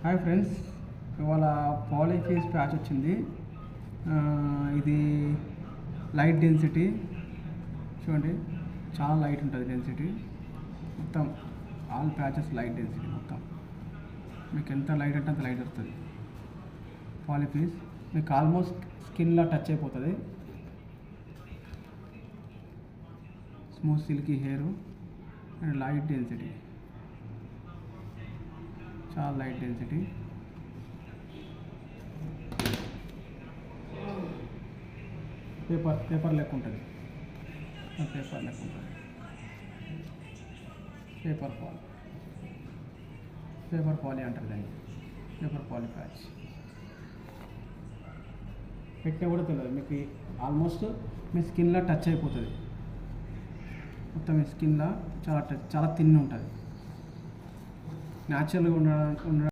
Hi friends, ఇవాళ పాలీఫేస్ patch వచ్చింది. ఇది లైట్ డెన్సిటీ చూడండి, చాలా లైట్ ఉంటుంది డెన్సిటీ. మొత్తం ఆల్ ప్యాచెస్ లైట్ డెన్సిటీ. మొత్తం మీకు ఎంత లైట్ అంటే అంత లైట్ వస్తుంది. పాలీఫేస్ మీకు ఆల్మోస్ట్ స్కిన్లా టచ్ అయిపోతుంది. Smooth silky hair and light density, చాలా లైట్ డెన్సిటీ. పేపర్ లెక్క ఉంటుంది. పేపర్ పాలీ అంటారు దాన్ని. పేపర్ పాలీ ప్యాచ్ పెట్టినా కూడా తెలియదు మీకు. ఆల్మోస్ట్ మీ స్కిన్లో టచ్ అయిపోతుంది. మొత్తం మీ స్కిన్లో చాలా థిన్ ఉంటుంది. న్యాచురల్గా ఉండడం